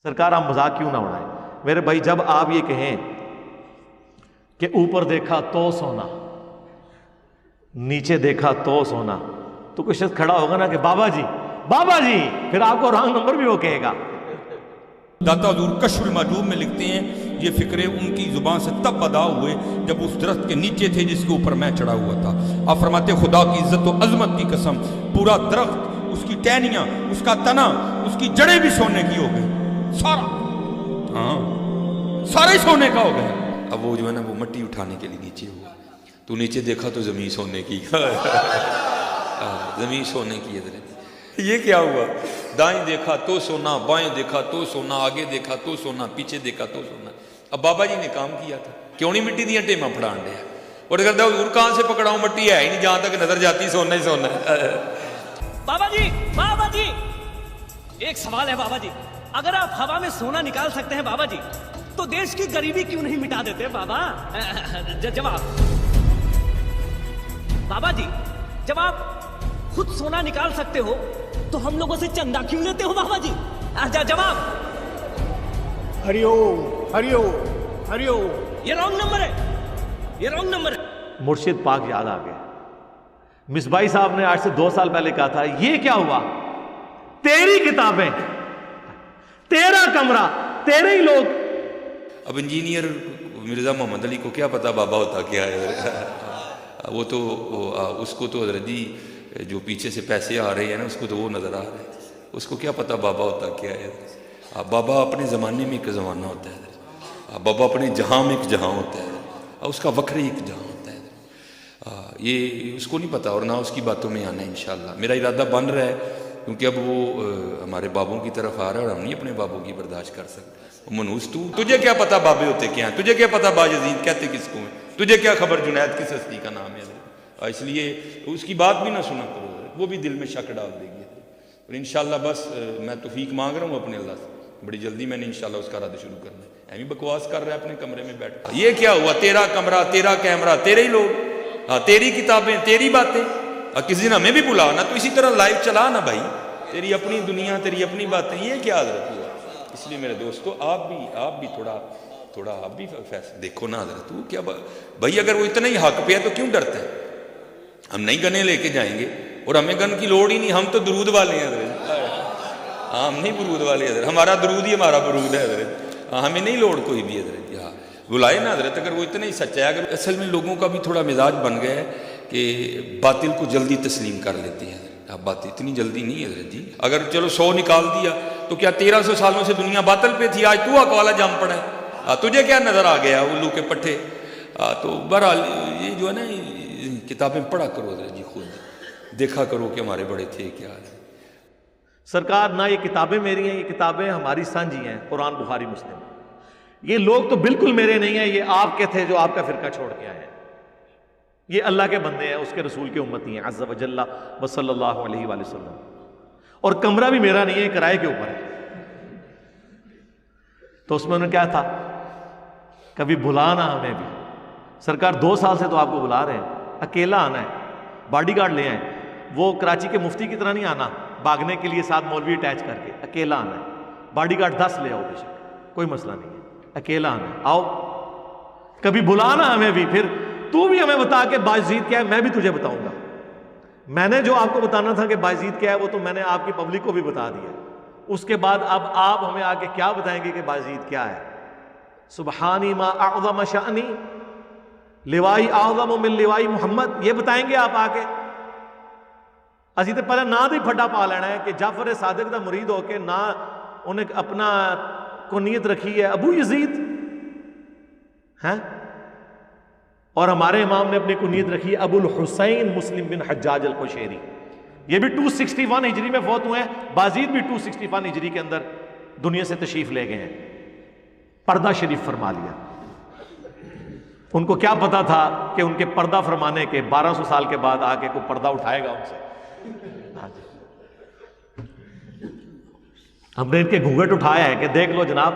سرکار آپ مذاق کیوں نہ اڑائیں میرے بھائی، جب آپ یہ کہیں کہ اوپر دیکھا تو سونا نیچے دیکھا تو سونا، تو کوئی شخص کھڑا ہوگا نا کہ بابا جی بابا جی، پھر آپ کو رانگ نمبر بھی وہ کہے گا۔ داتا حضور کشف المحجوب میں لکھتے ہیں یہ فکرے ان کی زبان سے تب ادا ہوئے جب اس درخت کے نیچے تھے جس کے اوپر میں چڑھا ہوا تھا۔ آپ فرماتے خدا کی عزت و عظمت کی قسم، پورا درخت، اس کی ٹہنیاں، اس کا تنا، اس کی جڑیں بھی سونے کی ہو گئی، سارا، ہاں سارے سونے کا ہو گیا۔ اب وہ جو ہے نا وہ مٹی اٹھانے کے لیے نیچے ہوا، تو نیچے دیکھا تو زمین سونے کی، زمین سونے کی ہے۔ یہ کیا ہوا؟ دائیں دیکھا تو سونا، بائیں دیکھا تو سونا، آگے دیکھا تو سونا، پیچھے دیکھا تو سونا۔ اب بابا جی نے کام کیا تھا، کیوں نہیں مٹی دیا ٹیمہ پھڑان دیا، اور کہتا حضور کہاں سے پکڑاؤں، مٹی ہے ہی نہیں، جہاں تک نظر جاتی سونا ہی سونا ہے۔ بابا جی ایک سوال ہے بابا جی، اگر آپ ہوا میں سونا نکال سکتے ہیں بابا جی تو دیش کی غریبی کیوں نہیں مٹا دیتے بابا؟ جواب بابا جی، جب آپ خود سونا نکال سکتے ہو تو ہم لوگوں سے چندہ کیوں لیتے ہو بابا جی؟ جواب ہری اوم ہری اوم ہری اوم۔ یہ رانگ نمبر ہے، یہ رانگ نمبر ہے۔ مرشد پاک یاد آ گیا۔ مصباحی صاحب نے آج سے 2 سال پہلے کہا تھا یہ کیا ہوا، تیری کتابیں، تیرا کمرہ، تیرے ہی لوگ۔ اب انجینئر مرزا محمد علی کو کیا پتا بابا ہوتا کیا ہے، وہ تو اس کو تو حضرت جی جو پیچھے سے پیسے آ رہے ہیں نا، اس کو تو وہ نظر آ رہے ہیں، اس کو کیا پتا بابا ہوتا کیا ہے۔ بابا اپنے زمانے میں ایک زمانہ ہوتا ہے، بابا اپنے جہاں میں ایک جہاں ہوتا ہے، اس کا وکھری ایک جہاں ہوتا ہے، یہ اس کو نہیں پتا، اور نہ اس کی باتوں میں آنا ہے۔ انشاءاللہ میرا ارادہ بن رہا ہے، کیونکہ اب وہ ہمارے بابوں کی طرف آ رہا ہے اور ہم نہیں اپنے بابوں کی برداشت کر سکتے۔ منوس تجھے کیا پتا بابے ہوتے کیا ہیں، تجھے کیا پتا باجزید کہتے کس کو ہیں، تجھے کیا خبر جنید کس ہستی کا نام ہے، اس لیے اس کی بات بھی نہ سنا کرو، وہ بھی دل میں شک ڈال دے گی۔ اور انشاءاللہ بس میں توفیق مانگ رہا ہوں اپنے اللہ سے، بڑی جلدی میں نے انشاءاللہ اس کا رد شروع کرنا ہے۔ ایمی بکواس کر رہا ہے اپنے کمرے میں بیٹھ، یہ کیا ہوا، تیرا کمرہ، تیرا کیمرہ، تیرے ہی لوگ، تیری کتابیں، تیری باتیں، کسی دن ہمیں بھی بلا نا، تو اسی طرح لائیو چلا نا بھائی، تیری اپنی دنیا، تیری اپنی باتیں، یہ کیا حضرت ہوا۔ اس لیے میرے دوستو آپ بھی تھوڑا آپ بھی فیصلہ دیکھو نا حضرت، تو کیا بھائی اگر وہ اتنا ہی حق پہ ہے تو کیوں ڈرتے ہیں؟ ہم نہیں گنے لے کے جائیں گے، اور ہمیں گن کی لوڑ ہی نہیں، ہم تو درود والے ہیں حضرت، ہم نہیں برود والے حضرت، ہمارا درود ہی ہمارا برود ہے حضرت، ہمیں نہیں لوڑ کوئی بھی حضرت۔ بلائے نا حضرت، اگر وہ اتنا ہی سچا ہے۔ اگر اصل میں لوگوں کا بھی تھوڑا مزاج بن گیا ہے کہ باطل کو جلدی تسلیم کر لیتے ہیں، اب بات اتنی جلدی نہیں ہے حضرت جی، اگر چلو 100 نکال دیا تو کیا 1300 سالوں سے دنیا باطل پہ تھی، آج تو اقوالا جام پڑا ہے، تجھے کیا نظر آ گیا الو کے پٹھے۔ تو بہرحال یہ جو ہے نا کتابیں پڑھا کرو حضرت جی، خود دیکھا کرو کہ ہمارے بڑے تھے کیا ہے۔ سرکار نہ یہ کتابیں میری ہیں، یہ کتابیں ہماری سانجھی ہیں، قرآن بخاری مسلم۔ یہ لوگ تو بالکل میرے نہیں ہیں، یہ آپ کے تھے جو آپ کا فرقہ چھوڑ کے آئے ہیں، یہ اللہ کے بندے ہیں، اس کے رسول کے امتی ہیں، عز و جل و صلی اللہ علیہ وآلہ وسلم۔ اور کمرہ بھی میرا نہیں ہے، کرائے کے اوپر ہے۔ تو اس میں انہوں نے کیا تھا، کبھی بلانا ہمیں بھی۔ سرکار 2 سال سے تو آپ کو بلا رہے ہیں، اکیلا آنا ہے، باڈی گارڈ لے آئیں، وہ کراچی کے مفتی کی طرح نہیں آنا بھاگنے کے لیے ساتھ مولوی اٹیچ کر کے، اکیلا آنا ہے، باڈی گارڈ 10 لے آؤ بے شک، کوئی مسئلہ نہیں ہے، اکیلا آنا ہے، آؤ۔ کبھی بلانا ہمیں بھی، پھر تو بھی ہمیں بتا کہ باجزید کیا ہے، میں بھی تجھے بتاؤں گا۔ میں نے جو آپ کو بتانا تھا کہ باجزید کیا ہے وہ تو میں نے آپ کی پبلک کو بھی بتا دیا، اس کے بعد اب آپ ہمیں آ کے کیا بتائیں گے کہ باجزید کیا ہے؟ سبحانی ما اعظم شأنی لوائی اعظم من لوائی محمد، یہ بتائیں گے آپ آ کے؟ اسی تو پہلے نہ بھی پھڈا پا لینا ہے کہ جعفر صادق دا مرید ہو کے نہ انہیں اپنا کنیت رکھی ہے ابو یزید ہیں، اور ہمارے امام نے اپنی کنیت رکھی ہے ابو الحسین مسلم بن حجاج القشیری، یہ بھی 261 ہجری میں فوت ہوئے ہیں، باجزید بھی 261 ہجری کے اندر دنیا سے تشریف لے گئے ہیں، پردہ شریف فرما لیا۔ ان کو کیا پتا تھا کہ ان کے پردہ فرمانے کے 1200 سال کے بعد آ کے کوئی پردہ اٹھائے گا ان سے؟ ہم نے ان کے گھونگھٹ اٹھایا ہے کہ دیکھ لو جناب۔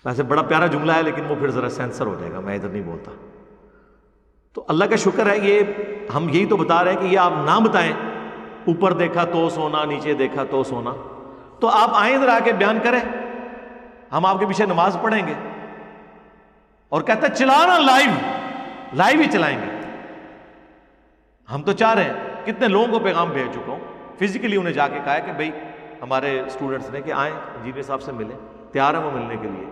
ویسے بڑا پیارا جملہ ہے لیکن وہ پھر ذرا سینسر ہو جائے گا، میں ادھر نہیں بولتا۔ تو اللہ کا شکر ہے، یہ ہم یہی تو بتا رہے ہیں کہ یہ آپ نہ بتائیں اوپر دیکھا تو سونا، نیچے دیکھا تو سونا، تو آپ آئیں ادھر آ کے بیان کریں, ہم آپ کے پیچھے نماز پڑھیں گے. اور کہتا ہے چلانا لائیو ہی چلائیں گے. ہم تو چاہ رہے ہیں, کتنے لوگوں کو پیغام بھیج چکا ہوں, فزیکلی انہیں جا کے کہا ہے کہ بھئی ہمارے اسٹوڈنٹس نے کہ آئیں انجینئر صاحب سے ملیں, تیار ہیں وہ ملنے کے لیے.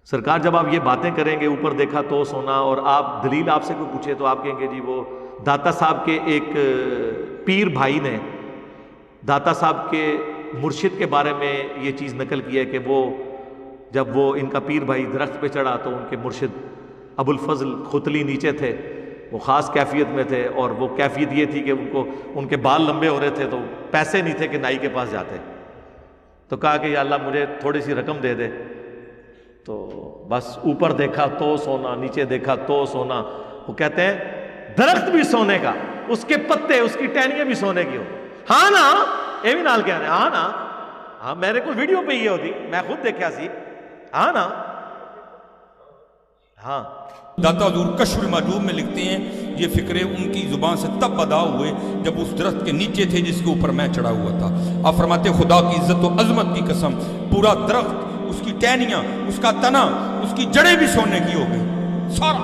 سرکار جب آپ یہ باتیں کریں گے, اوپر دیکھا تو سونا, اور آپ دلیل آپ سے کوئی پوچھے تو آپ کہیں گے جی وہ داتا صاحب کے ایک پیر بھائی نے داتا صاحب کے مرشد کے بارے میں یہ چیز نقل کی ہے کہ وہ جب وہ ان کا پیر بھائی درخت پہ چڑھا تو ان کے مرشد ابو الفضل ختلی نیچے تھے, وہ خاص کیفیت میں تھے, اور وہ کیفیت یہ تھی کہ ان کے بال لمبے ہو رہے تھے تو پیسے نہیں تھے کہ نائی کے پاس جاتے. تو کہا کہ یا اللہ مجھے تھوڑی سی رقم دے دے. تو بس اوپر دیکھا تو سونا, نیچے دیکھا تو سونا. وہ کہتے ہیں درخت بھی سونے کا, اس کے پتے, اس کی ٹہنیاں بھی سونے کی ہو. ہاں نا, یہ بھی نال کہہ رہے ہیں, ہاں نا, ہاں میرے کو ویڈیو پہ یہ ہوتی, میں خود دیکھا سی. ہاں نا, ہاں. داتا حضور کشف المحجوب میں لکھتے ہیں یہ فکرے ان کی زبان سے تب ادا ہوئے جب اس درخت کے نیچے تھے جس کے اوپر میں چڑھا ہوا تھا. آپ فرماتے خدا کی عزت و عظمت کی قسم, پورا درخت, اس کی ٹہنیاں, اس کا تنا, اس کی جڑیں بھی سونے کی ہو گئی, سارا,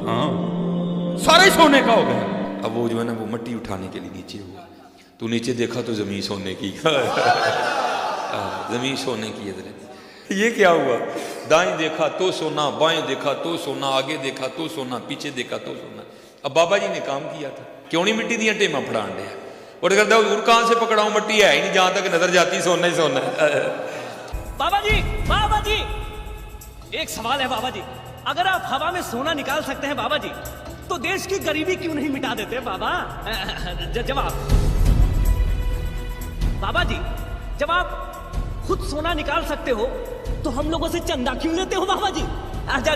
ہاں سارے سونے کا ہو گیا. اب وہ جو ہے نا وہ مٹی اٹھانے کے لیے نیچے ہوا, تو نیچے دیکھا تو زمین سونے کی, زمین سونے کی. یہ کیا ہوا, دائیں دیکھا تو سونا, بائیں دیکھا تو سونا, آگے دیکھا تو سونا, پیچھے دیکھا تو سونا. اب بابا جی نے کام کیا تھا, کیوں نہیں مٹی دیا ٹیماں پھڑان دیا, اور کہتا حضور کہاں سے پکڑاؤں, مٹی ہے ہی نہیں, جہاں تک نظر جاتی سونا ہی سونا ہے. بابا جی ایک سوال ہے بابا جی, اگر آپ ہوا میں سونا نکال سکتے ہیں بابا جی تو دیش کی غریبی کیوں نہیں مٹا دیتے بابا؟ جواب بابا جی, جب آپ خود سونا نکال سکتے ہو تو ہم لوگوں سے چندہ کیوں لیتے ہو بابا جی؟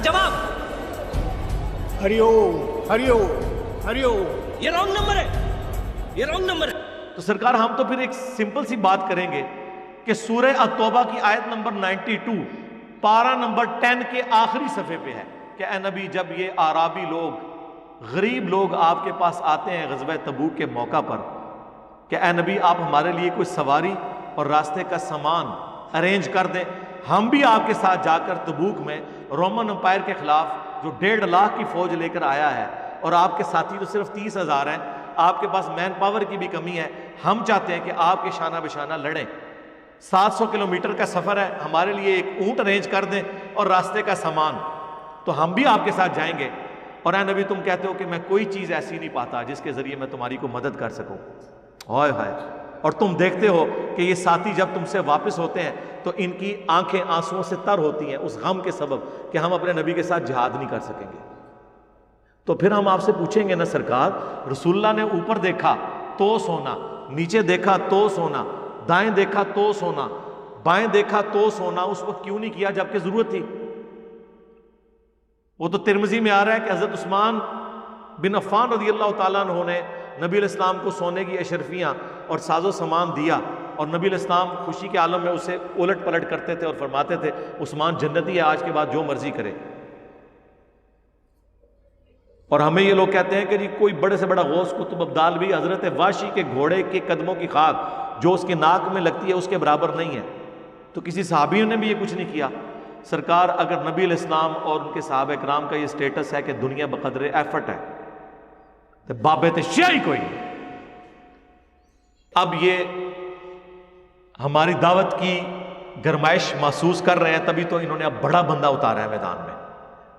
جواب ہری اوم, ہری اوم, ہری اوم. یہ رانگ نمبر ہے, یہ رانگ نمبر ہے. تو سرکار ہم تو پھر ایک سمپل سی بات کریں گے کہ سورہ التوبہ کی آیت نمبر 92 پارہ نمبر 10 کے آخری صفحے پہ ہے کہ اے نبی جب یہ اعرابی لوگ, غریب لوگ آپ کے پاس آتے ہیں غزوہ تبوک کے موقع پر کہ اے نبی آپ ہمارے لیے کوئی سواری اور راستے کا سامان ارینج کر دیں, ہم بھی آپ کے ساتھ جا کر تبوک میں رومن امپائر کے خلاف جو 1.5 لاکھ کی فوج لے کر آیا ہے, اور آپ کے ساتھی تو صرف 30,000 ہیں, آپ کے پاس مین پاور کی بھی کمی ہے, ہم چاہتے ہیں کہ آپ کے شانہ بشانہ لڑیں, 700 کلومیٹر کا سفر ہے, ہمارے لیے ایک اونٹ ارینج کر دیں اور راستے کا سامان, تو ہم بھی آپ کے ساتھ جائیں گے. اور اے نبی تم کہتے ہو کہ میں کوئی چیز ایسی نہیں پاتا جس کے ذریعے میں تمہاری کو مدد کر سکوں. ہائے ہائے, اور تم دیکھتے ہو کہ یہ ساتھی جب تم سے واپس ہوتے ہیں تو ان کی آنکھیں آنسوؤں سے تر ہوتی ہیں اس غم کے سبب کہ ہم اپنے نبی کے ساتھ جہاد نہیں کر سکیں گے. تو پھر ہم آپ سے پوچھیں گے نا سرکار, رسول اللہ نے اوپر دیکھا تو سونا, نیچے دیکھا تو سونا, دائیں دیکھا تو سونا, بائیں دیکھا تو سونا, اس وقت کیوں نہیں کیا جبکہ ضرورت تھی؟ وہ تو ترمذی میں آ رہا ہے کہ حضرت عثمان بن عفان رضی اللہ تعالیٰ عنہ نے نبی علیہ السلام کو سونے کی اشرفیاں اور ساز و سامان دیا, اور نبی علیہ السلام خوشی کے عالم میں اسے الٹ پلٹ کرتے تھے اور فرماتے تھے عثمان جنتی ہے, آج کے بعد جو مرضی کرے. اور ہمیں یہ لوگ کہتے ہیں کہ جی کوئی بڑے سے بڑا غوث قطب ابدال بھی حضرت واشی کے گھوڑے کے قدموں کی خاک جو اس کے ناک میں لگتی ہے اس کے برابر نہیں ہے. تو کسی صحابیوں نے بھی یہ کچھ نہیں کیا. سرکار اگر نبی علیہ السلام اور ان کے صحابہ کرام کا یہ سٹیٹس ہے کہ دنیا بقدر ایفرٹ ہے تو بابت شیعی کوئی نہیں. اب یہ ہماری دعوت کی گرمائش محسوس کر رہے ہیں, تبھی تو انہوں نے اب بڑا بندہ اتارا ہے میدان میں.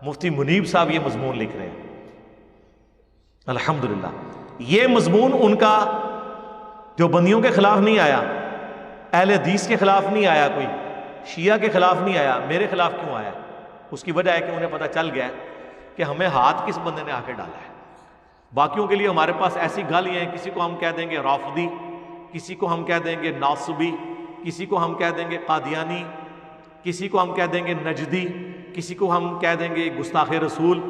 مفتی منیب صاحب یہ مضمون لکھ رہے ہیں الحمدللہ. یہ مضمون ان کا جو بندیوں کے خلاف نہیں آیا, اہل حدیث کے خلاف نہیں آیا, کوئی شیعہ کے خلاف نہیں آیا, میرے خلاف کیوں آیا؟ اس کی وجہ ہے کہ انہیں پتہ چل گیا کہ ہمیں ہاتھ کس بندے نے آ کے ڈالا ہے. باقیوں کے لیے ہمارے پاس ایسی گالیاں ہیں, کسی کو ہم کہہ دیں گے رافضی, کسی کو ہم کہہ دیں گے ناصبی, کسی کو ہم کہہ دیں گے قادیانی, کسی کو ہم کہہ دیں گے نجدی, کسی کو ہم کہہ دیں گے گستاخ رسول,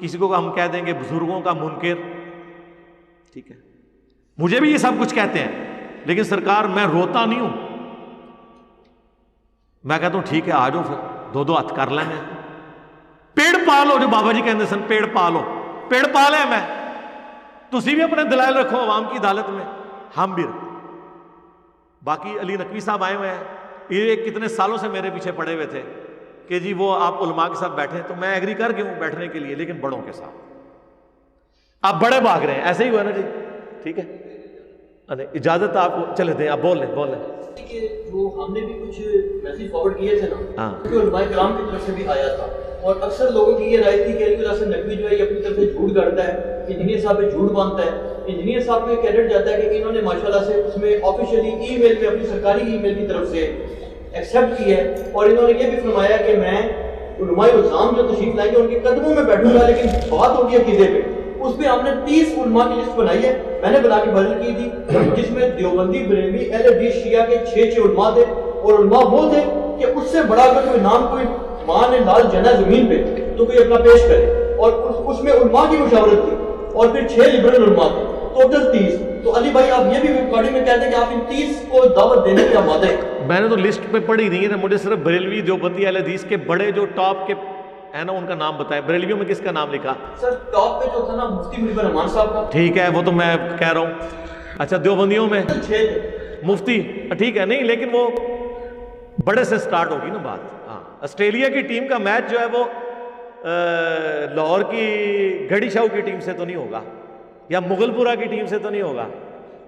کسی کو ہم کہہ دیں گے بزرگوں کا منکر. ٹھیک ہے, مجھے بھی یہ سب کچھ کہتے ہیں, لیکن سرکار میں روتا نہیں ہوں. میں کہتا ہوں ٹھیک ہے آ جاؤ, پھر دو ہاتھ کر لیں گے. پیڑ پالو, جو بابا جی کہتے سن پیڑ پالو, پیڑ پالے میں, تسی بھی اپنے دلائل رکھو عوام کی عدالت میں, ہم بھی رکھو. باقی علی نقوی صاحب آئے ہوئے ہیں، یہ کتنے سالوں سے میرے پیچھے پڑے ہوئے تھے کہ جی وہ آپ علماء کے ساتھ بیٹھیں، تو میں ایگری کر کے ہوں بیٹھنے کے لیے، لیکن بڑوں کے ساتھ۔ آپ بڑے بھاگ رہے ہیں، ایسے ہی ہوا نا جی، ٹھیک ہے، اجازت آپ کو، چلے دیں آپ بول لیں۔ کہ جو ہم نے بھی کچھ میسیج فارورڈ کیے تھے نا، ہاں، کہ علماء کرام کی طرف سے بھی آیا تھا، اور اکثر لوگوں کی یہ رائے تھی کہ علی حسن نقوی جو ہے یہ اپنی طرف سے جھوٹ گڑتا ہے، انجینئر صاحب پہ جھوٹ باندھتا ہے۔ انجینئر صاحب کو یہ کریڈٹ جاتا ہے کہ انہوں نے ماشاءاللہ سے اس میں آفیشیلی ای میل میں اپنی سرکاری ای میل کی طرف سے ایکسیپٹ کی ہے، اور انہوں نے یہ بھی فرمایا کہ میں علماء الزام جو تشریف لائیں گے ان کے قدموں میں بیٹھوں گا، لیکن بات ہوگی عقیدے پہ۔ اس پہ ہم نے 30 علماء کی لسٹ بنائی ہے، میں نے بنا کے بدل کی تھی، جس میں دیوبندی، بریلوی، اہل حدیث، شیعہ کے 6 علماء تھے، اور علماء وہ تھے کہ اس سے بڑا اگر کوئی نام کوئی ماں نے لال جنا زمین پہ تو کوئی اپنا پیش کرے، اور اس میں علماء کی مشاورت تھی، اور پھر 6 لبرل علماء تھے، ٹوٹل 30۔ تو علی بھائی آپ یہ بھی ریکارڈنگ میں کہتے ہیں کہ آپ ان 30 کو دعوت دینے کے آمادہ ہیں؟ میں نے تو لسٹ پہ پڑھی نہیں ہے، مجھے صرف بریلوی، دیوبندی، اہل حدیث کے بڑے جو ٹاپ کے ہے نا ان کا نام بتائے۔ بریلویوں میں کس کا نام لکھا؟ سر ٹاپ پہ جو تھا نا مفتی مجیب الرحمان صاحب کا۔ ٹھیک ہے، وہ تو میں کہہ رہا ہوں۔ اچھا دیوبندیوں میں 6 تھے مفتی، ٹھیک ہے، نہیں لیکن وہ بڑے سے سٹارٹ ہوگی نا بات۔ ہاں، آسٹریلیا کی ٹیم کا میچ جو ہے وہ لاہور کی گھڑی شاہو کی ٹیم سے تو نہیں ہوگا، یا مغل پورہ کی ٹیم سے تو نہیں ہوگا،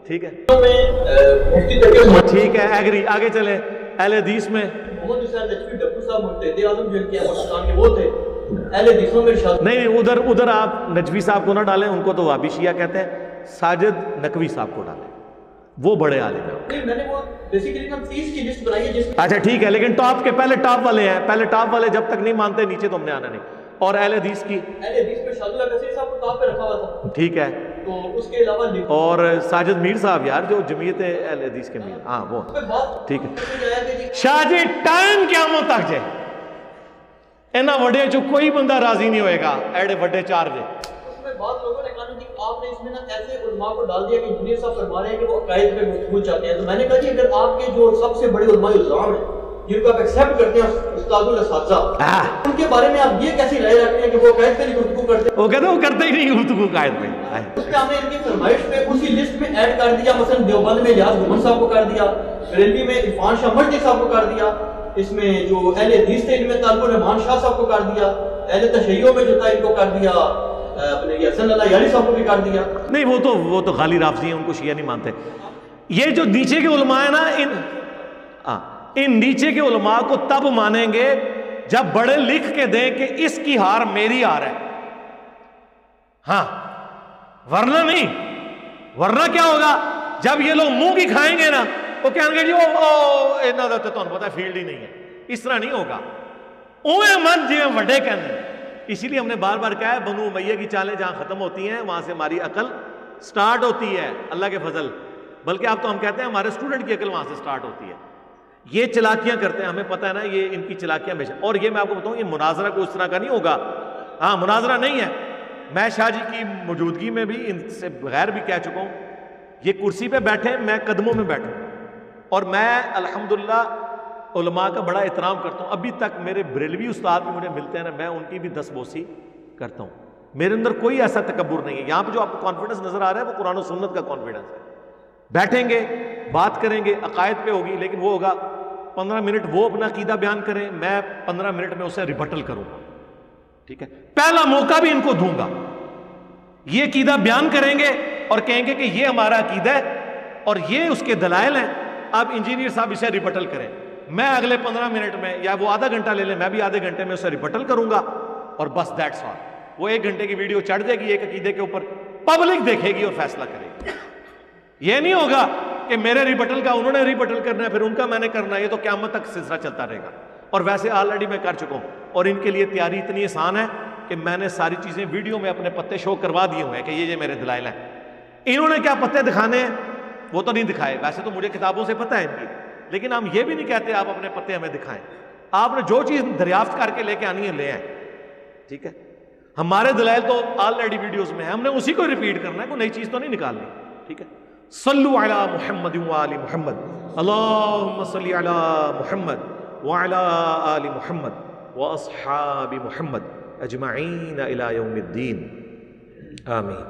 ٹھیک ہے، مفتی تقی ٹھیک ہے، ایگری۔ آگے چلیں، اہل حدیث میں محمد حسین نجفی ڈپو صاحب مرتضی اعظم جو ان کے پاکستان کے وہ تھے، اہل حدیثوں میں ارشاد۔ نہیں، ادھر آپ نجوی صاحب کو نہ ڈالیں، ان کو تو وہابی شیعہ کہتے ہیں، ساجد نقوی صاحب کو ڈالیں، وہ بڑے عالم ہیں۔ نہیں، میں نے وہ بیسیکلی ہم 30 کی لسٹ بنائی ہے جس میں اچھا ٹھیک ہے، لیکن ٹاپ کے پہلے ٹاپ والے ہیں، پہلے ٹاپ والے جب تک نہیں مانتے نیچے تو ہم نے آنا نہیں۔ اور اہل حدیث کی اہل حدیث میں شاہد اللہ کثیر صاحب کو ٹاپ پہ رکھا ہوا تھا، ٹھیک ہے، تو اس کے علاوہ اور ساجد میر صاحب یار جو جمعیت اہل حدیث کے میر، ہاں وہ ٹھیک ہے۔ شاہ جی ٹائم قیامت تک جے اینا وڈے جو کوئی بندہ راضی نہیں ہوئے گا، ایڈے وڈے چار جے۔ اس میں بعض لوگوں نے کہا کہ آپ نے اس میں نا ایسے علماء کو ڈال دیا کہ انجینئر صاحب فرما رہے ہیں کہ وہ عقائد پہ گفتگو چاہتے ہیں، تو میں نے کہا جی اگر آپ کے جو سب سے بڑے علماء الزام ہیں جن کو آپ ایکسیپٹ کرتے ہیں استاد الاساتذہ، ان کے بارے میں آپ یہ کیسی رائے رکھتے ہیں کہ وہ عقائد پہ نہیں گفتگو کرتے؟ وہ کہتے ہیں وہ کرتے ہی نہیں گفتگو عقائد پہ۔ اس پہ ہم نے ان کی فرمائش پہ اسی لسٹ میں ایڈ کر دیا، مثلا دیوبند میں الیاس گھمن صاحب کو کر دیا، بریلوی میں عرفان شاہ مرجی صاحب کو کر دیا، اس میں جو اہل حدیث تھے ان میں طالب الرحمان شاہ صاحب کو کر دیا، اہل تشیعوں میں جو تھا ان کو کر دیا، اپنے حسن اللہ یاری صاحب کو بھی کر دیا۔ نہیں وہ تو غالی رافضی ہیں، ان کو شیعہ نہیں مانتے۔ یہ جو نیچے کے علماء ہیں نا، ان نیچے کے علماء کو تب مانیں گے جب بڑے لکھ کے دیں کہ اس کی ہار میری ہار ہے، ہاں، ورنہ نہیں۔ ورنہ کیا ہوگا جب یہ لوگ منہ کی کھائیں گے نا، وہ کہیں گے جی انہاں دا تے تانوں پتہ ہے فیلڈ ہی نہیں ہے۔ اس طرح نہیں ہوگا، اوے من جی وڈے کہندے۔ اسی لیے ہم نے بار بار کہا ہے بنو امیہ کی چالیں جہاں ختم ہوتی ہیں وہاں سے ہماری عقل سٹارٹ ہوتی ہے، اللہ کے فضل۔ بلکہ اب تو ہم کہتے ہیں ہمارے اسٹوڈنٹ کی عقل وہاں سے سٹارٹ ہوتی ہے۔ یہ چلاکیاں کرتے ہیں، ہمیں پتہ ہے نا یہ ان کی چلاکیاں ہمیشہ۔ اور یہ میں آپ کو بتاؤں، یہ مناظرہ کو اس طرح کا نہیں ہوگا، ہاں مناظرہ نہیں ہے۔ میں شاہ جی کی موجودگی میں بھی ان سے بغیر بھی کہہ چکا ہوں، یہ کرسی پہ بیٹھے میں قدموں میں بیٹھوں، اور میں الحمدللہ علماء کا بڑا احترام کرتا ہوں۔ ابھی تک میرے بریلوی استاد بھی مجھے ملتے ہیں نا، میں ان کی بھی دس بوسی کرتا ہوں۔ میرے اندر کوئی ایسا تکبر نہیں ہے۔ یہاں پہ جو آپ کو کانفیڈنس نظر آ رہا ہے وہ قرآن و سنت کا کانفیڈنس ہے۔ بیٹھیں گے، بات کریں گے، عقائد پہ ہوگی، لیکن وہ ہوگا 15 منٹ وہ اپنا عقیدہ بیان کریں، میں 15 منٹ میں اسے ریبٹل کروں گا، ٹھیک ہے۔ پہلا موقع بھی ان کو دوں گا، یہ عقیدہ بیان کریں گے اور کہیں گے کہ یہ ہمارا عقیدہ ہے اور یہ اس کے دلائل ہیں، اب انجینئر صاحب اسے ریبٹل کریں۔ میں اگلے 15 منٹ میں، یا وہ آدھا گھنٹہ لے لیں، میں بھی آدھے گھنٹے میں اسے ریبٹل کروں گا، اور بس دیٹس آل۔ وہ 1 گھنٹے کی ویڈیو چڑھ جائے گی ایک عقیدے کے اوپر، پبلک دیکھے گی اور فیصلہ کرے گی۔ یہ نہیں ہوگا کہ میرے ریبٹل کا انہوں نے ریبٹل کرنا ہے پھر ان کا میں نے کرنا ہے، یہ تو قیامت تک سلسلہ چلتا رہے گا۔ اور ویسے آلریڈی میں کر چکا ہوں، اور ان کے لیے تیاری اتنی آسان ہے کہ میں نے ساری چیزیں ویڈیو میں اپنے پتے شو کروا دیے ہوئے ہیں کہ یہ میرے دلائل ہیں۔ انہوں نے کیا پتے دکھانے ہیں وہ تو نہیں دکھائے، ویسے تو مجھے کتابوں سے پتہ ہے ان کی، لیکن ہم یہ بھی نہیں کہتے آپ اپنے پتے ہمیں دکھائیں۔ آپ نے جو چیز دریافت کر کے لے کے آنی ہے لے آئیں، ٹھیک ہے۔ ہمارے دلائل تو آلریڈی ویڈیوز میں ہیں، ہم نے اسی کو ریپیٹ کرنا ہے، کوئی نئی چیز تو نہیں نکالنی، ٹھیک ہے۔ صلو علی محمد وآل محمد، اللہم صلی علی محمد وعلی آل محمد واصحاب محمد اجمعین الی یوم الدین، آمین۔